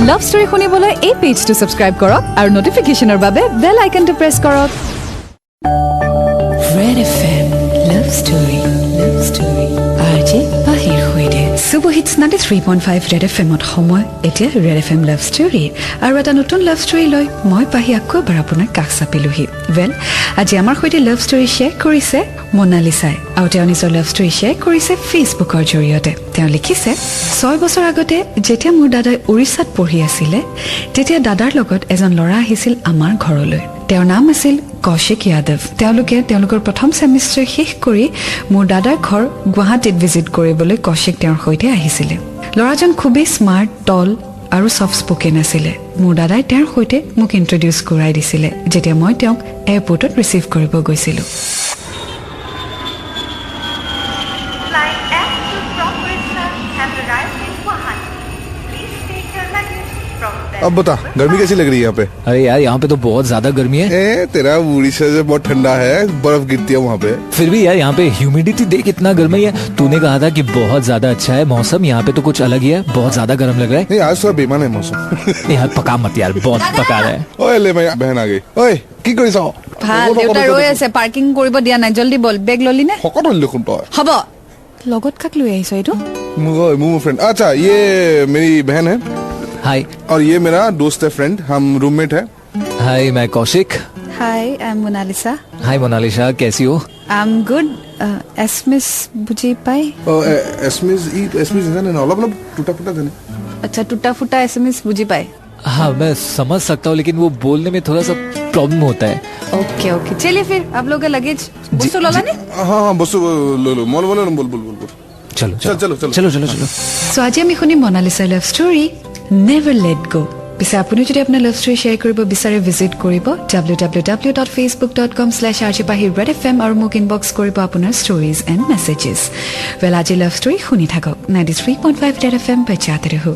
Love story শুনিবলৈ এই পেজটো subscribe কৰক আৰু নটিফিকেশনৰ বাবে বেল আইকনটো প্ৰেছ কৰক Red FM Love Story RJ Pahi hoide Super Hits 93.5 Red FM ত সময় এতিয়া Red FM Love Story আৰু এটা নতুন লাভ ষ্টৰী লৈ মই পাহি আকৌ এবাৰ আপোনাৰ কাষ চাপিলোহি ওয়েল আজি আমাৰ সৈতে লাভ ষ্টৰী শ্বেয়াৰ কৰিছে মোনালিসাই আৰু তেওঁ নিজৰ লাভ ষ্টৰী শ্বেয়াৰ কৰিছে ফেচবুকৰ জৰিয়তে তেওঁ লিখিছে 6 বছৰ আগতে যেতিয়া মোৰ দাদাই উৰিষ্যাত পঢ়ি আছিল তেতিয়া দাদাৰ লগত এজন ল'ৰা আহিছিল আমাৰ ঘৰলৈ তেওঁৰ নাম আছিল কৌশিক যাদৱ তেওঁলোকৰ প্ৰথম সেমিষ্টাৰ শেষ কৰি মোৰ দাদাৰ ঘৰ গুৱাহাটীত ভিজিট কৰিবলৈ কৌশিক তেওঁৰ সৈতে আহিছিল ল'ৰাজন খুবেই স্মাৰ্ট টল আৰু সফট স্পোকেন আছিল মোৰ দাদাই তেওঁৰ সৈতে মোক ইন্ট্ৰোডিউস কৰাই দিছিল যেতিয়া মই তেওঁক এয়াৰপৰ্টত ৰিসিভ কৰিব গৈছিল अब बता गर्मी कैसी लग रही है यहाँ पे? अरे यार यहाँ पे तो बहुत ज्यादा गर्मी है तेरा उड़ीसा से बहुत ठंडा है बर्फ गिरती है वहाँ पे फिर भी यार यहाँ पे ह्यूमिडिटी देख कितना गर्मी है तूने कहा था कि बहुत ज्यादा अच्छा है मौसम यहाँ पे तो कुछ अलग ही है बहुत ज्यादा गर्म लग रहा है नहीं आज थोड़ा बेमान है मौसम यार पका मत यार बहुत पका रहा है ओए ले मैं बहन आ गई ओए की करिस ভাল দেউতা ৰৈ আছে পাৰ্কিং কৰিব দিয়া নাই জলদি বল বেগ ললি নে হকত হল দেখোন তই হ'ব লগত কাক লৈ আহিছ এটো मुझे फ्रेंड अच्छा ये मेरी बहन है हाय और ये मेरा दोस्त है फ्रेंड हम रूममेट है हाय मैं Kaushik hi I am Monalisa hi Monalisa कैसी हो आई एम गुड एसमिस बुझी पाई एसमिस है ना অলপ टूटा फूटा देने अच्छा टूटा फूटा एसएमएस बुझी पाए हाँ मैं समझ सकता हूँ लेकिन वो बोलने में थोड़ा सा प्रॉब्लम होता है ओके ओके चलिए फिर आप लोग का लगेज बस लाला ने हाँ बस लो बोल चलो सो आज আমি শুনি মোনালিসাৰ love story never let go পিছে আপুনি যদি আপোনাৰ লাভ ষ্টৰী শ্বেয়াৰ কৰিব বিচাৰে ভিজিট কৰিব www.facebook.com/rjpahirredfm আৰু মোক ইনবক্স কৰিব আপোনাৰ ষ্টৰীজ এণ্ড মেছেজেছ वेल আজি লাভ ষ্টৰী শুনি থাকক 93.5 ৰেড এফএম पे जाते रहो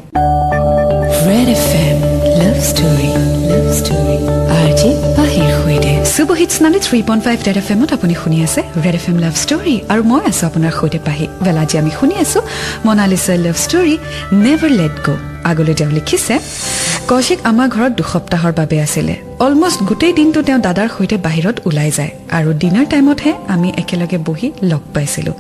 Red FM Love Story RJ Pahi hoide Super Hits 93.5 Red FM ত আপুনি শুনি আছে Red FM Love Story আৰু মই আছো আপোনাৰ সৈতে পাহি वेल আজি আমি শুনি আছো মোনালিসাৰ love story never let go আগলৈ তেওঁ লিখিছে কৌশিক আমাৰ ঘৰত 2 সপ্তাহৰ বাবে আছিল অলমোস্ট গোটেই দিনটো তেওঁ দাদাৰ সৈতে বাহিৰত ওলাই যায় আৰু ডিনাৰ টাইমত হে আমি একেলগে বহি লগ পাইছিলো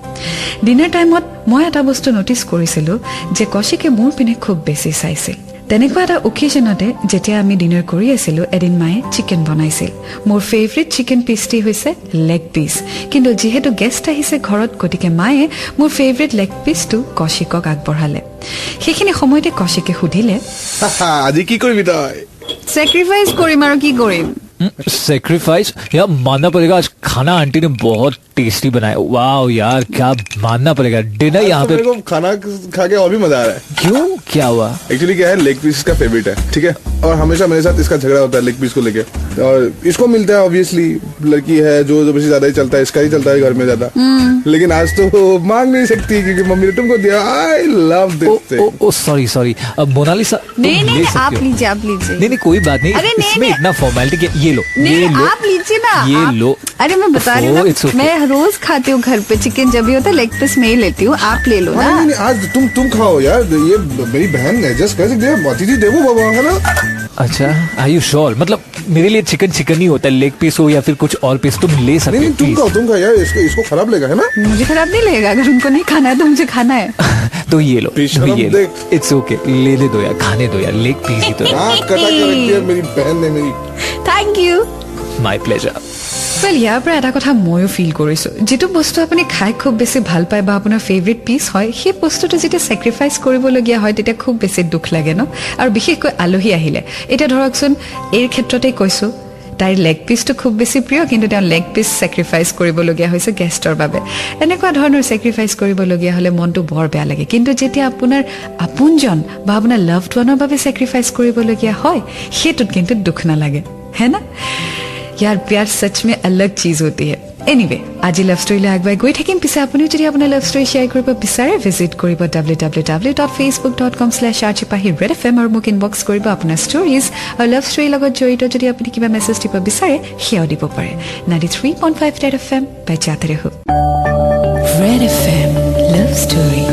ডিনাৰ টাইমত মই এটা বস্তু নটিস কৰিছিলো যে কৌশিকে মোৰ পিনে খুব বেছি চাইছিল তেনেকুৱা এটা অকেশনতে যেতিয়া আমি ডিনাৰ কৰি আছিলো এদিন মায়ে চিকেন বনাইছিল মোৰ ফেভাৰিট চিকেন পিচটি হৈছে লেগ পিচ কিন্তু যেহেতু গেষ্ট আহিছে ঘৰত গতিকে মায়ে মোৰ ফেভাৰিট লেগ পিচটো কৌশিকক আগবঢ়ালে সেইখিনি সময়তে কৌশিকে সুধিলে আজি কি কৰিবি তই सैक्रिफाइस करिम और की करिम सैक्रिफाइस यार मानना पड़ेगा आज खाना आंटी ने बहुत टेस्टी बनाया वाओ यार क्या मानना पड़ेगा डिनर यहाँ पे खाना खा के और भी मजा आ रहा है क्यों क्या हुआ एक्चुअली क्या है लेग पीस इसका फेवरेट है ठीक है और हमेशा मेरे साथ इसका झगड़ा होता है लेग पीस को लेके और इसको मिलता है ऑब्वियसली लड़की है जो बेसी ज्यादा ही चलता है इसका ही चलता है घर में ज्यादा लेकिन आज तो मांग नहीं सकती क्योंकि मम्मी ने तुमको दिया I love this oh sorry Monalisa नहीं आप लीजिए नहीं कोई बात नहीं इसमें इतना फॉर्मेलिटी ये लो आप लीजिए ना ये लो अरे मैं बता रही हूँ मैं रोज खाती हूँ घर पे चिकन जब भी होता है लेग पीस में ही लेती हूँ आप ले लो ना नहीं आज तुम खाओ यार ये मेरी बहन है जस्ट कैसे दे अतिथि देवो बाबा है ना अच्छा आर यू श्योर मतलब मेरे लिए चिकन ही होता है लेग पीस हो या फिर कुछ और पीस तुम ले सकते नहीं तुम खाओ यार इसको खराब लगेगा है ना मुझे खराब नहीं लगेगा अगर उनको नहीं खाना है तो मुझे खाना है तो ये लो इट्स ओके लेने दो यार खाने दो यार लेग पीस ही तो कटा के रखती है मेरी बहन ने मेरी thank you my pleasure well यार पर এটা কথা ময়ো ফিল কৰিছো যেটো বস্তু আপুনি খাই খুব বেছি ভাল পায় বা আপোনাৰ ফেভাৰিট পিস হয় সেই বস্তুটো যেতিয়া স্যাক্ৰিফাইস কৰিবলগীয়া হয় তেতিয়া খুব বেছি দুখ লাগে ন আৰু বিশেষকৈ আলহী আহিলে এটা ধৰকচোন এই ক্ষেত্ৰতে কৈছো তাইৰ লেগ পিসটো খুব বেছি প্ৰিয় কিন্তু তেওঁ লেগ পিস স্যাক্ৰিফাইস কৰিবলগীয়া হৈছে গেষ্টৰ বাবে এনেকুৱা ধৰণৰ স্যাক্ৰিফাইস কৰিবলগীয়া হলে মনটো বৰ বেয়া লাগে কিন্তু যেতিয়া আপোনাৰ আপোনজন বা আপোনাৰ লাভড ওৱানৰ বাবে স্যাক্ৰিফাইস কৰিবলগীয়া হয় হেতুত কিন্তু দুখ নালাগে है ना यार प्यार सच में अलग चीज होती है एनीवे आज लव स्टोरी ले आगबाई गई থাকিম পিছে আপুনি যদি আপোনাৰ লাভ ষ্টৰী শেয়াৰ কৰিব বিচাৰে ভিজিট কৰিব www.facebook.com/rjpahirredfm আৰু মোক ইনবক্স কৰিব আপোনাৰ ষ্টৰীজ আৰু লাভ ষ্টৰী লগত জড়িত যদি আপুনি কিবা মেছেজ দিব বিচাৰে সেয়াও দিব পাৰে 93.5 ৰেড এফএম पे जाते रहो Red FM Love Story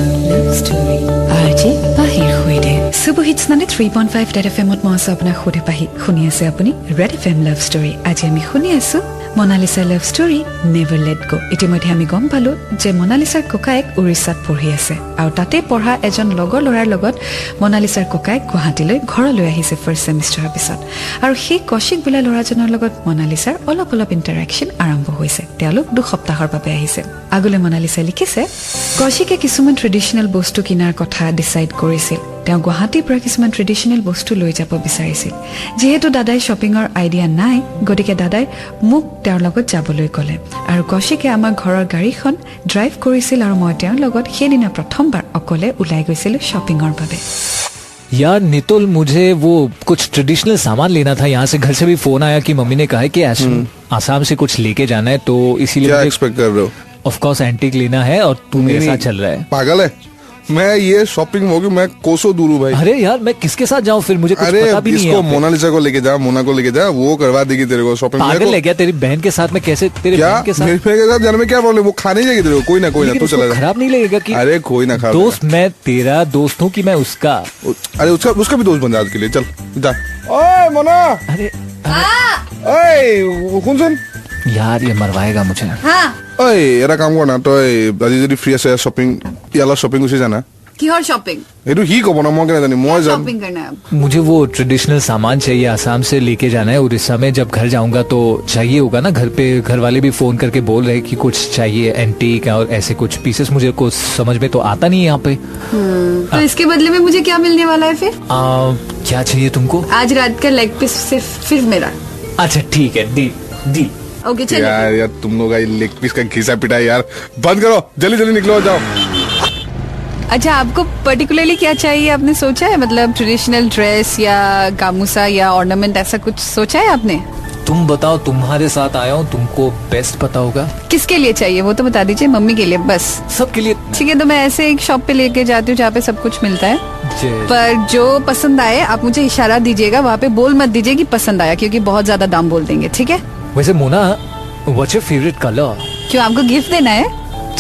RJ Pahi hoide Super Hits 93.5 Red FM মই আছো আপোনাৰ খুদে পাহি শুনি আছে আপুনি Red FM লাভ ষ্টৰী আজি আমি শুনি আছো Monalisa love story never let গো ইতিমধ্যে আমি গম পালো যে মনালিসাৰ ককায়েক উৰিষ্যাত পঢ়ি আছে আৰু তাতে পঢ়া এজন লগৰ ল'ৰাৰ লগত মনালিসাৰ ককায়েক গুৱাহাটীলৈ ঘৰলৈ আহিছে ফাৰ্ষ্ট সেমিষ্টাৰৰ পিছত আৰু সেই কৌশিক বোলা ল'ৰাজনৰ লগত মনালিসাৰ অলপ ইন্টাৰেকশন আৰম্ভ হৈছে তেওঁলোক 2 সপ্তাহৰ বাবে আহিছে আগলৈ মনালিসা লিখিছে কৌশিকে কিছুমান ট্ৰেডিশনাল বস্তু কিনাৰ কথা ডিসাইড কৰিছিল তেওঁ গুৱাহাটীৰ পৰা কিছুমান ট্ৰেডিশনাল বস্তু লৈ যাব বিচাৰিছিল যেহেতু দাদাই শ্বপিংৰ আইডিয়া নাই গতিকে দাদাই মোক তেওঁৰ লগত যাবলৈ ক'লে আৰু কৌশিকে আমাৰ ঘৰৰ গাড়ীখন ড্ৰাইভ কৰিছিল আৰু মই তেওঁৰ লগত সেইদিনা প্ৰথমবাৰ অকলে ওলাই গৈছিল শ্বপিংৰ বাবে यार नितुल मुझे वो कुछ ट्रेडिशनल सामान लेना था यहाँ से घर से भी फोन आया कि मम्मी ने कहा है कि आसाम से कुछ लेके जाना है तो इसीलिए क्या एक्सपेक्ट कर रहे हो ऑफ कोर्स एंटीक लेना है और तू मेरे साथ चल रहा है पागल है मैं ये शॉपिंग होगी मैं कोसों दूर हूँ भाई अरे यार मैं किसके साथ जाऊँ फिर मुझे कुछ पता भी नहीं है इसको मोनालिसा को लेके जा मोना को लेके जा वो करवा देगी तेरे को शॉपिंग पागल है क्या तेरी बहन के साथ में कैसे तेरे बहन के साथ मेरी बहन के साथ जाने में क्या प्रॉब्लम वो खाने जाएगी तेरे को कोई ना तू चला जा खराब नहीं लगेगा कि अरे कोई ना खराब दोस्त मैं तेरा दोस्त हूँ कि मैं उसका अरे उसका भी दोस्त बन जा आज के लिए चल जा ओए मोना अरे ओए सुन यार ये मरवाएगा मुझे ओए এটা কাম কৰ না তই আজি যদি ফ্ৰী আছে শপিং ইয়ালা শপিং গুচি জানা কিহৰ শপিং এইটো হি কব না মই কেনে জানি মই যাম शॉपिंग करना है मुझे वो ट्रेडिशनल सामान चाहिए आसाम से लेके जाना है उड़ीसा में जब घर जाऊंगा तो चाहिए होगा ना घर पे घर वाले भी फोन करके बोल रहे कि कुछ चाहिए एंटीक और ऐसे कुछ पीसेस मुझे को समझ में तो आता नहीं है यहाँ पे तो इसके बदले में मुझे क्या मिलने वाला है फिर क्या चाहिए तुमको आज रात का लेग पीस सिर्फ मेरा अच्छा ठीक है डी डी ओके चलिए यार तुम लोग लेग पीस का घिसा पिटाई यार बंद करो जल्दी निकलो जाओ अच्छा आपको पर्टिकुलरली क्या चाहिए आपने सोचा है मतलब ट्रेडिशनल ड्रेस या गामूसा या ऑर्नामेंट ऐसा कुछ सोचा है आपने तुम बताओ तुम्हारे साथ आया हूँ तुमको बेस्ट पता होगा किसके लिए चाहिए वो तो बता दीजिए मम्मी के लिए बस सबके लिए ठीक है तो मैं ऐसे एक शॉप पे लेके जाती हूँ जहाँ पे सब कुछ मिलता है पर जो पसंद आए आप मुझे इशारा दीजिएगा वहाँ पे बोल मत दीजिए कि पसंद आया क्योंकि बहुत ज्यादा दाम बोल देंगे ठीक है वैसे Mona what's your favourite colour क्यों आपको गिफ्ट देना है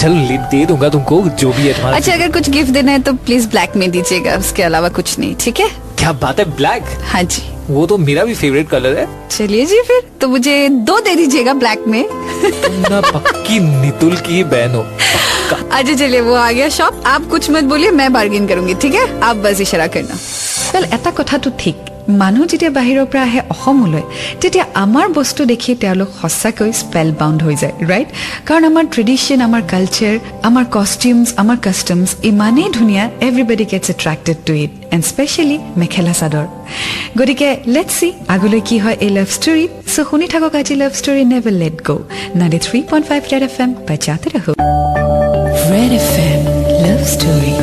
चलो दे दूंगा तुमको जो भी है तुम्हारा अच्छा अगर कुछ गिफ्ट देना है तो प्लीज ब्लैक में दीजिएगा उसके अलावा कुछ नहीं ठीक है क्या बात है ब्लैक हाँ जी वो तो मेरा भी फेवरेट कलर है चलिए जी फिर तो मुझे 2 दे दीजिएगा ब्लैक में ना पक्की नितुल की बहन हो अच्छा चलिए वो आ गया शॉप आप कुछ मत बोलिए मैं बार्गेन करूंगी ठीक है आप बस इशारा करना वेल এটা কথাটো ঠিক মানুহ যেতিয়া বাহিৰৰ পৰা আহে অসমলৈ তেতিয়া আমাৰ বস্তু দেখি তেওঁলোক সঁচাকৈ স্পেল বাউণ্ড হৈ যায় ৰাইট কাৰণ আমাৰ ট্ৰেডিশ্যন আমাৰ কালচাৰ আমাৰ কষ্টিউমছ আমাৰ কাষ্টমছ ইমানেই ধুনীয়া everybody gets attracted to it and specially mekhela chador গতিকে লেটছ সি আগলৈ কি হয় এই লাভ ষ্টৰী চ' শুনি থাকক আজি লাভ ষ্টৰী নেভাৰ লেট গ' 93.5 ৰেড FM বজাতে ৰহো Red FM Love Story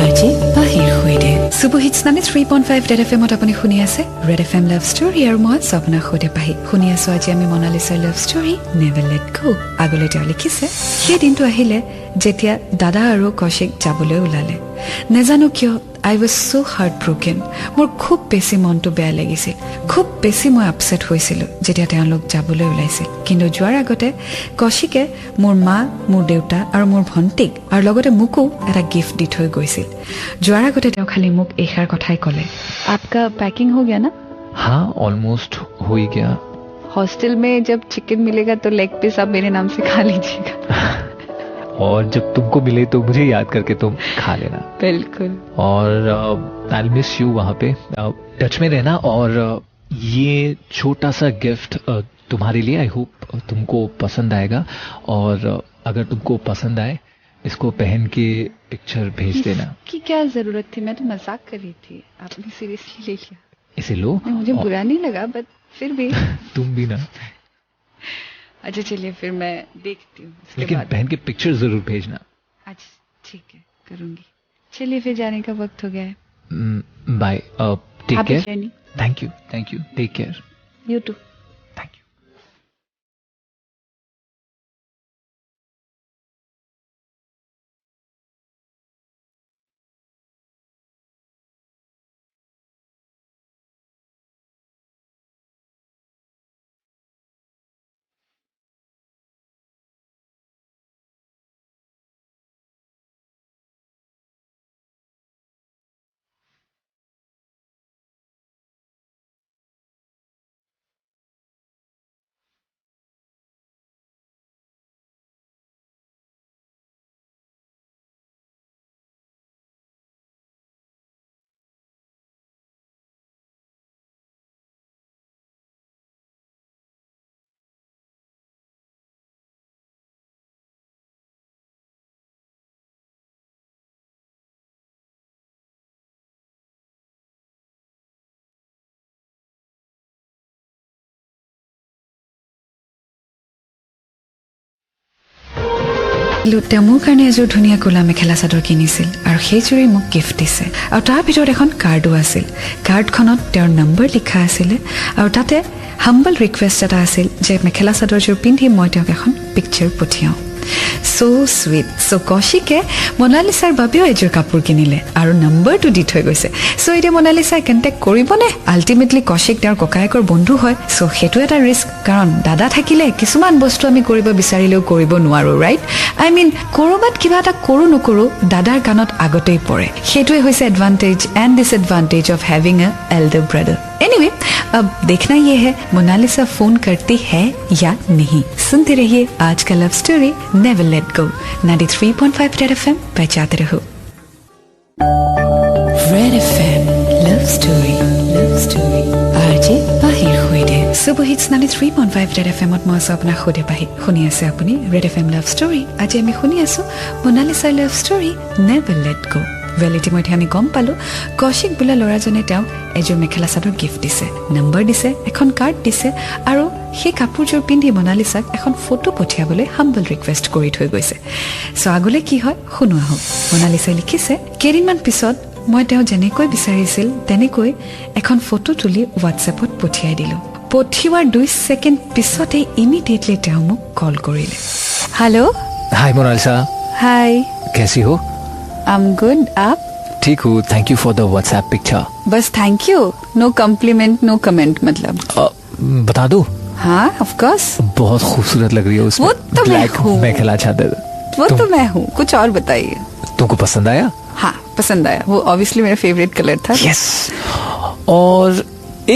RJ Pahir Khwede Super Hits 93.5 Red FM আপুনি শুনি আছে Red FM Love Story আৰু মই আপোনাৰ খুদে পাহি শুনি আছো আজি আমি মনালিসাৰ love story never let go আগলৈ তেওঁ লিখিছে সেই দিনটো আহিলে যেতিয়া দাদা আৰু কৌশিক যাবলৈ ওলালে নেজানো কিয় I was so heartbroken মোৰ খুব বেছি মনটো বেয়া লাগিছিল খুব বেছি মই আপসেট হৈছিলোঁ যেতিয়া তেওঁলোক যাবলৈ ওলাইছিল কিন্তু যোৱাৰ আগতে কৌশিকে মোৰ মা মোৰ দেউতা আৰু মোৰ ভণ্টিক আৰু লগতে মোকো এটা গিফ্ট দি থৈ গৈছিল যোৱাৰ আগতে তেওঁ খালি মোক এইষাৰ কথাই ক'লে आपका पैकिंग हो गया ना हाँ ऑलमोस्ट हो ही गया हॉस्टल में जब चिकन मिलेगा तो लेग पीस आप मेरे नाम से खा लीजिएगा और जब तुमको मिले तो मुझे याद करके तुम खा लेना बिल्कुल और आई मिस यू वहाँ पे टच में रहना और ये छोटा सा गिफ्ट तुम्हारे लिए आई होप तुमको पसंद आएगा और अगर तुमको पसंद आए इसको पहन के पिक्चर भेज देना की क्या जरूरत थी मैं तो मजाक कर रही थी आपने सीरियसली ले लिया इसे लो मुझे बुरा नहीं लगा बट फिर भी तुम भी ना अच्छा चलिए फिर मैं देखती हूँ लेकिन पहन के पिक्चर जरूर भेजना अच्छा ठीक है करूंगी चलिए फिर जाने का वक्त हो गया है bye take Happy care journey. Thank you take care You too. Thank you তেওঁ মোৰ কাৰণে এযোৰ ধুনীয়া কোলা মেখেলা চাদৰ কিনিছিল আৰু সেইযোৰেই মোক গিফ্ট দিছে আৰু তাৰ ভিতৰত এখন কাৰ্ডো আছিল কাৰ্ডখনত তেওঁৰ নম্বৰ লিখা আছিলে আৰু তাতে হাম্বল ৰিকুৱেষ্ট এটা আছিল যে মেখেলা চাদৰযোৰ পিন্ধি মই তেওঁক এখন পিকচাৰ পঠিয়াওঁ so sweet so কৌশিকে মনালিসাৰ বাবেও এযোৰ কাপোৰ কিনিলে আৰু নম্বৰটো দি থৈ গৈছে সো এতিয়া মনালিসাই কন্টেক্ট কৰিবনে আলটিমেটলি কৌশিক তেওঁৰ ককায়েকৰ বন্ধু হয় সো হেতু এটা ৰিস্ক কাৰণ দাদা থাকিলে কিছুমান বস্তু আমি কৰিব বিচাৰিলেও কৰিব নোৱাৰো ৰাইট আই মিন কৰবাত কিবা এটা কৰো নকৰো দাদাৰ কাণত আগতেই পৰে হেতুৱে হৈছে advantage and disadvantage of having a elder brother anyway अब देखना ये है मोनालिसा फोन करती है या नहीं सुनते रहिए आज का love story never let go 93.5 red FM बजाते रहो red FM love story RJ पाहिर होइदे सुबह हिट्स 93.5 रेड एफएम मत मस अपना खुदे पाहि শুনি আছে আপুনি रेड एफएम लव स्टोरी আজি আমি শুনি আছো মোনালিসাৰ লভ স্টোৰী নেভাৰ লেট গো ভেলিটি মধ্যে আমি গম পালো কৌশিক বোলা ল'ৰাজনে তেওঁ এযোৰ মেখেলা চাদৰ গিফ্ট দিছে নম্বৰ দিছে এখন কাৰ্ড দিছে আৰু সেই কাপোৰযোৰ পিন্ধি মোনালিসাক এখন ফটো পঠিয়াবলৈ হাম্বল ৰিকুৱেষ্ট কৰি থৈ গৈছে সো আগলৈ কি হয় শুনো আহক মোনালিসাই লিখিছে কেইদিনমান পিছত মই তেওঁ যেনেকৈ বিচাৰিছিল তেনেকৈ এখন ফটো তুলি হোৱাটছএপত পঠিয়াই দিলো পঠিওৱাৰ 2 সেকেন্ড পিছতে ইমিডিয়েটলি তেওঁ মোক কল কৰিলে হেল্ল' हाय मोनालिसा হাই कैसी हो आई एम गुड आप ठीक हूँ thank you for the WhatsApp picture बस thank you no compliment no comment मतलब बता दूं हाँ ऑफ कोर्स बहुत खूबसूरत लग रही है उसमें वो तो मैं ब्लैक हूँ। मेखला चादर वो तो मैं हूँ कुछ और बताइए तुमको पसंद आया हाँ पसंद आया वो ऑब्वियसली मेरा फेवरेट कलर था यस और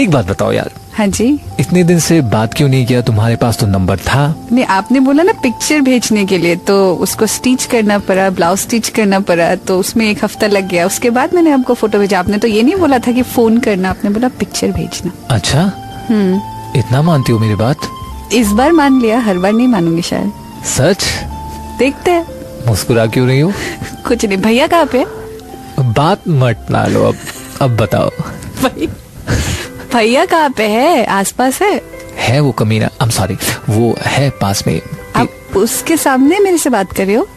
एक बात बताओ यार हाँ जी इतने दिन से बात क्यों नहीं किया तुम्हारे पास तो नंबर था नहीं आपने बोला ना पिक्चर भेजने के लिए तो उसको स्टिच करना पड़ा ब्लाउज स्टिच करना पड़ा तो उसमें 1 हफ्ता लग गया उसके बाद मैंने आपको फोटो भेजा आपने तो ये नहीं बोला था कि फोन करना आपने बोला पिक्चर भेजना अच्छा इतना मानती हो मेरी बात इस बार मान लिया हर बार नहीं मानूंगी शायद सच देखते हैं मुस्कुरा क्यों रही हो कुछ नहीं भैया कहाँ पे बात मत ना लो अब बताओ भैया कहाँ पे है आसपास है वो कमीना आई एम सॉरी वो है पास में आप उसके सामने मेरे से बात कर रहे हो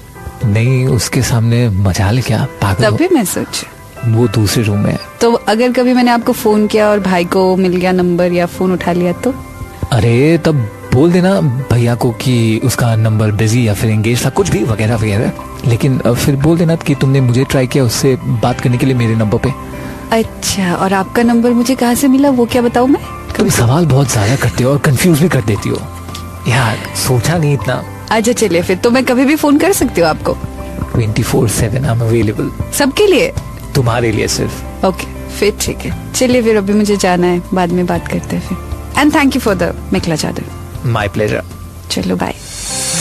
नहीं उसके सामने मजाल क्या पागल हो? तभी मैं सोच वो दूसरे रूम में है तो अगर कभी मैंने आपको फोन किया और भाई को मिल गया नंबर या फोन उठा लिया तो अरे तब बोल देना भैया को कि उसका नंबर बिजी या फिर एंगेज था कुछ भी वगैरह वगैरह लेकिन फिर बोल देना कि तुमने मुझे ट्राई किया उससे बात करने के लिए मेरे नंबर पे अच्छा और आपका नंबर मुझे कहाँ से मिला वो क्या बताऊँ मैं तुम सवाल बहुत ज्यादा करते हो और कंफ्यूज भी कर देती हो यार सोचा नहीं इतना अच्छा चलिए फिर तो मैं कभी भी फोन कर सकती हूँ आपको 24/7 आई एम अवेलेबल सबके लिए तुम्हारे लिए सिर्फ ओके फिर ठीक है चलिए फिर अभी मुझे जाना है बाद में बात करते हैं फिर and thank you for the mekhela chador my pleasure चलो बाय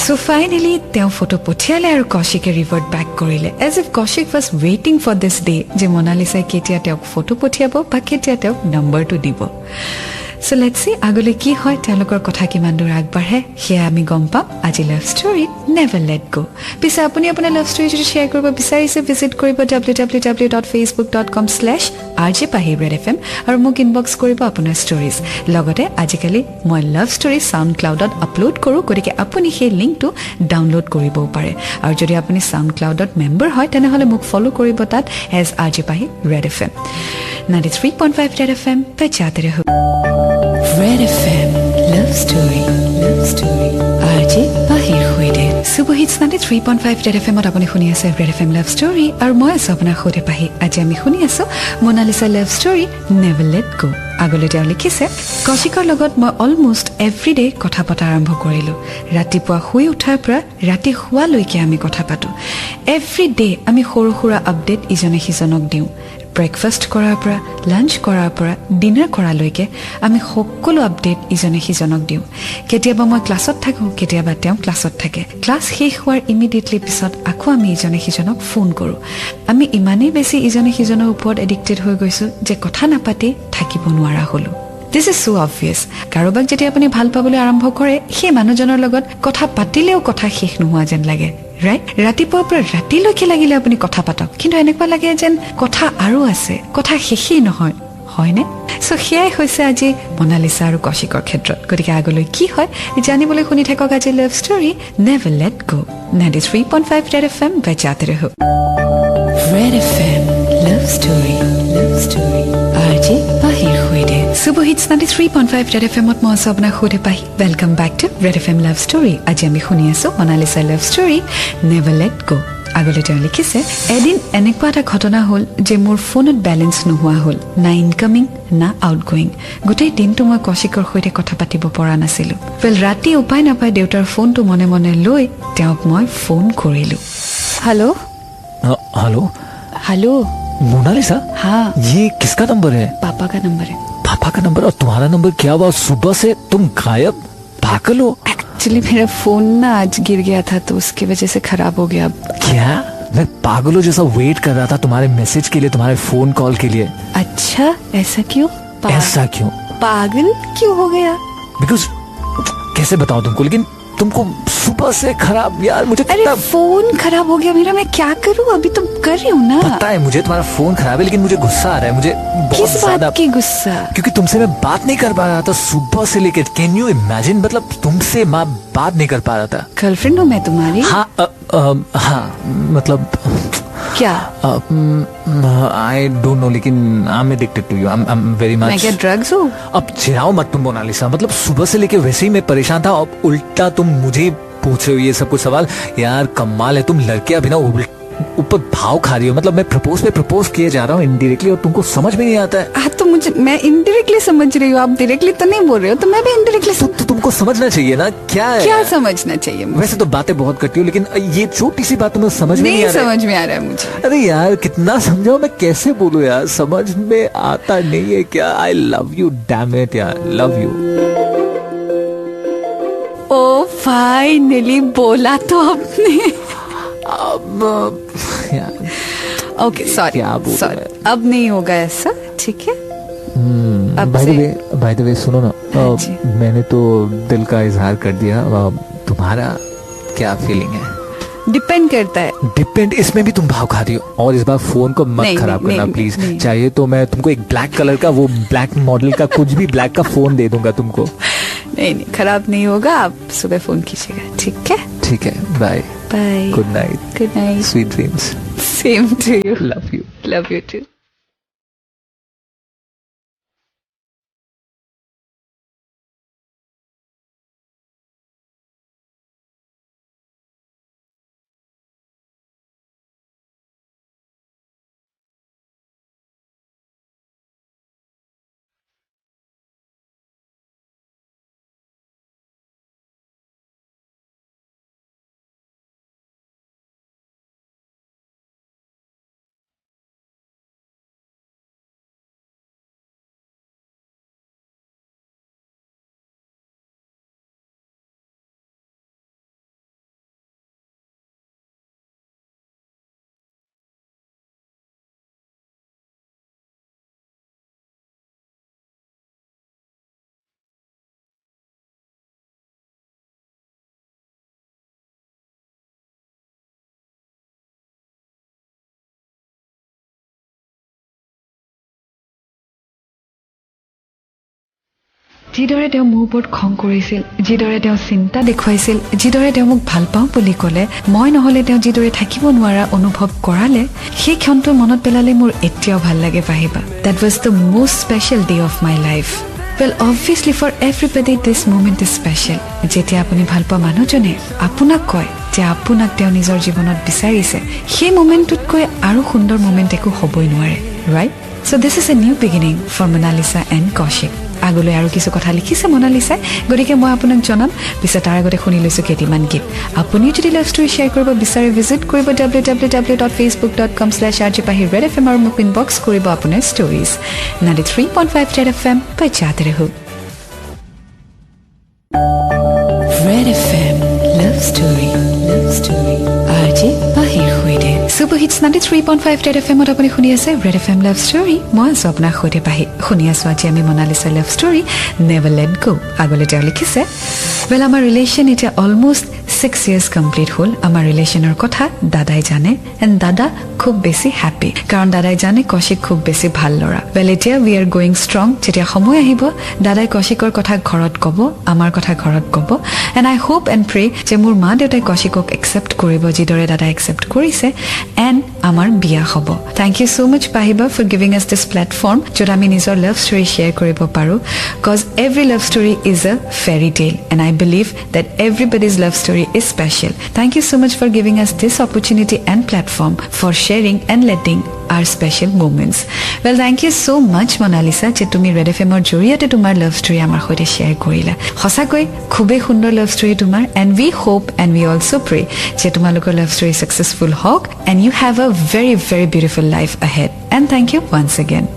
सो फाइनली তেওঁ ফটো পঠিয়ালে আৰু কৌশিকে ৰিভাৰ্ট বেক কৰিলে as if Kaushik was waiting for this day যে মোনালিসাই কেতিয়া তেওঁক ফটো পঠিয়াব বা কেতিয়া তেওঁক নম্বৰটো দিব সো লেটস সি আগলৈ কি হয় তেওঁলোকৰ কথা কিমান দূৰ আগবাঢ়ে সেয়া আমি গম পাম আজি লাভ ষ্টৰী নেভাৰ লেট গো পিছে আপুনি আপোনাৰ লাভ ষ্টৰী যদি শ্বেয়াৰ কৰিব বিচাৰিছে ভিজিট কৰিব www.facebook.com/rjpahirredfm আৰু মোক ইনবক্স কৰিব আপোনাৰ ষ্টৰীজ লগতে আজিকালি মই লাভ ষ্টৰী সাউণ্ড ক্লাউডত আপলোড কৰোঁ গতিকে আপুনি সেই লিংকটো ডাউনলোড কৰিবও পাৰে আৰু যদি আপুনি সাউণ্ড ক্লাউডত মেম্বাৰ হয় তেনেহ'লে মোক ফলো কৰিব তাত এজ rjpahirredfm 93.5 रेड एफएम पे जाते रहो red FM love story RJ पाहिर होइदे सुबह हिट्स 93.5 रेड एफएम আপুনি শুনি আছে रेड एफएम लव स्टोरी আৰু মই আছো আপোনাৰ খুদে পাহি আজি আমি শুনি আছো মোনালিসা লাভ স্টোৰী নেভাৰ লেট গো আগলৈ তেওঁ লিখিছে কৌশিকৰ লগত মই অলমোষ্ট এভৰিডে কথা পতা আৰম্ভ কৰিলো ৰাতিপুৱা শুই উঠাৰ পৰা ৰাতি শুৱালৈকে আমি কথা পাতো এভৰিডে আমি সৰু সৰু আপডেট ইজনে সিজনক দিওঁ ব্ৰেকফাষ্ট কৰাৰ পৰা লাঞ্চ কৰাৰ পৰা ডিনাৰ কৰালৈকে আমি সকলো আপডেট ইজনে সিজনক দিওঁ কেতিয়াবা মই ক্লাছত থাকোঁ কেতিয়াবা তেওঁ ক্লাছত থাকে ক্লাছ শেষ হোৱাৰ ইমিডিয়েটলি পিছত আকৌ আমি ইজনে সিজনক ফোন কৰোঁ আমি ইমানেই বেছি ইজনে সিজনৰ ওপৰত এডিক্টেড হৈ গৈছোঁ যে কথা নাপাতি থাকিব নোৱাৰা হ'লোঁ দিছ ইজ সো অবভিয়াছ কাৰোবাক যেতিয়া আপুনি ভাল পাবলৈ আৰম্ভ কৰে সেই মানুহজনৰ লগত কথা পাতিলেও কথা শেষ নোহোৱা যেন লাগে ৰাইট ৰাতিপুৱাৰ পৰা ৰাতিলৈকে লাগিলে আপুনি কথা পাতক কিন্তু এনেকুৱা লাগে যেন কথা আৰু আছে কথা শেষেই নহয় হয়নে সো সেয়াই হৈছে আজি মনালিসা আৰু কৌশিকৰ ক্ষেত্ৰত গতিকে আগলৈ কি হয় জানিবলৈ শুনি থাকক আজি লাভ ষ্টৰী নেভাৰ লেট গো 93.5 ৰেড এফএম বজাতে ৰহো Red FM Love Story RJ Pahir Khwede Super Hits 93.5 Red FM মই আছো আপোনাৰ সৈতে Pahi welcome back to red FM love story আজি আমি শুনি আছো Monalisa love story never let go আগলৈ তেওঁ লিখিছে এদিন এনেকুৱা এটা ঘটনা হ'ল যে মোৰ ফোনত বেলেন্স নোহোৱা হ'ল না ইনকামিং না আউটগোয়িং গোটেই দিনটো মই কৌশিকৰ সৈতে কথা পাতিব পৰা নাছিলো ৰাতি উপায় নাপায় দেউতাৰ ফোনটো মনে মনে লৈ তেওঁক মই ফোন কৰিলো हेलो हेलो हेलो मोनालिसा हाँ ये किसका नंबर है पापा का नंबर है पापा का नंबर और तुम्हारा नंबर क्या हुआ सुबह से तुम गायब पागल हो एक्चुअली मेरा फोन ना आज गिर गया था तो उसकी वजह से खराब हो गया क्या मैं पागलों जैसा वेट कर रहा था तुम्हारे मैसेज के लिए तुम्हारे फोन कॉल के लिए अच्छा ऐसा क्यों ऐसा क्यों पागल क्यों हो गया बिकॉज कैसे बताऊं तुमको लेकिन तुमको सुबह से खराब यार मुझे अरे फोन खराब हो गया मेरा मैं क्या करूं अभी तो कर रही हूँ ना पता है मुझे तुम्हारा फोन खराब है लेकिन मुझे गुस्सा आ रहा है मुझे किस बात की गुस्सा क्योंकि तुमसे मैं बात नहीं कर पा रहा था सुबह से लेकर कैन यू इमेजिन मतलब तुमसे मैं बात नहीं कर पा रहा था गर्लफ्रेंड हूँ मैं तुम्हारी हाँ हाँ मतलब क्या आई डोंट नो लेकिन I am addicted to you I am very much मैं क्या ड्रग्स हूँ अब चिढ़ाओ मत तुम मोनालिसा मतलब सुबह से लेके वैसे ही मैं परेशान था अब उल्टा तुम मुझे पूछ रहे हो ये सब कुछ सवाल यार कमाल है तुम लड़के अभी ना ऊपर भाव खा रही हो मतलब मैं प्रपोज किए जा रहा हूँ इनडायरेक्टली और तुमको समझ में नहीं आता है तो मुझे मैं इनडायरेक्टली समझ रही हूँ आप डायरेक्टली तो नहीं बोल रहे हो तो मैं भी इनडायरेक्टली तो तुमको समझना चाहिए ना क्या है क्या समझना चाहिए वैसे तो बातें बहुत करती हूँ लेकिन ये छोटी सी बात तुम्हें समझ में नहीं समझ में आ रहा है मुझे अरे यार कितना समझाओ मैं कैसे बोलूँ यार समझ में आता नहीं है क्या I love you damn it यार लव यू ओ फाइनली बोला तो आपने ओके सॉरी अब नहीं होगा ऐसा ठीक है बाय द वे सुनो ना मैंने तो दिल का इजहार कर दिया तुम्हारा क्या फीलिंग है डिपेंड करता है डिपेंड इसमें भी तुम भाव खा रही हो और इस बार फोन को मत खराब करना प्लीज चाहिए तो मैं तुमको एक ब्लैक कलर का वो ब्लैक मॉडल का कुछ भी ब्लैक का फोन दे दूंगा तुमको नहीं खराब नहीं होगा आप सुबह फोन कीजिएगा ठीक है bye bye good night sweet dreams same to you love you too যিদৰে তেওঁ মোৰ ওপৰত খং কৰিছিল যিদৰে তেওঁ চিন্তা দেখুৱাইছিল যিদৰে তেওঁ মোক ভাল পাওঁ বুলি ক'লে মই নহ'লে তেওঁ যিদৰে থাকিব নোৱাৰা অনুভৱ কৰালে সেই ক্ষণটো মনত পেলালে মোৰ এতিয়াও ভাল লাগে পাহিবা that was the most special day of my life Well, obviously for everybody this moment is special. যেতিয়া আপুনি ভাল পোৱা মানুহজনে আপোনাক কয় যে আপোনাক তেওঁ নিজৰ জীৱনত বিচাৰিছে সেই মোমেণ্টতকৈ আৰু সুন্দৰ মোমেণ্ট একো হ'বই নোৱাৰে right So this is a new beginning for Monalisa and Kaushik. আগলৈ আৰু কিছু কথা লিখিছে মনালিসাই গতিকে মই আপোনাক জনাম পিছে তাৰ আগতে শুনি লৈছো কেইটিমান গীত আপুনি যদি লাভ ষ্টৰী শ্বেয়াৰ কৰিব বিচাৰে ভিজিট কৰিব www.facebook.com/rjpahirredfm আৰু মোক ইনবক্স কৰিব আপোনাৰ ষ্টৰীজ 93.5 Red FM বজাতে ৰহো Red FM Love Story RJ Pahir Khwede Super Hits 93.5 Red FM আপুনি শুনি আছে Red FM Love Story মই আছো আপোনাৰ সৈতে পাহি শুনি আছো আজি আমি Monalisa love story never let go আগলৈ তেওঁ লিখিছে Well, আমাৰ ৰিলেশ্যন এতিয়া অলমোষ্ট 6 years কমপ্লিট হ'ল আমাৰ ৰিলেশ্যনৰ কথা দাদাই জানে এণ্ড দাদা খুব বেছি হ্যাপি কাৰণ দাদাই জানে কৌশিক খুব বেছি ভাল ল'ৰা well এতিয়া we are going strong যেতিয়া সময় আহিব দাদাই কৌশিকৰ কথা ঘৰত ক'ব আমাৰ কথা ঘৰত ক'ব and I hope and pray যে মোৰ মা দেউতাই কৌশিকক একসেপ্ট কৰিব যিদৰে দাদাই একসেপ্ট কৰিছে and আমাৰ বিয়া হ'ব thank you so much Pahiba for giving us this platform য'ত আমি নিজৰ love story share কৰিব পাৰো because every love story is a fairy tale and I believe that everybody's love story is special thank you so much for giving us this opportunity and platform for sharing and letting our special moments well thank you so much Monalisa যে তুমি red এফএমৰ জৰিয়তে তোমাৰ love story আমাৰ সৈতে share কৰিলা সঁচাকৈ খুবেই সুন্দৰ লাভ ষ্টৰী তোমাৰ and we hope and we also pray যে তোমালোকৰ লাভ ষ্টৰী successful হওক and you have a very very beautiful life ahead and thank you once again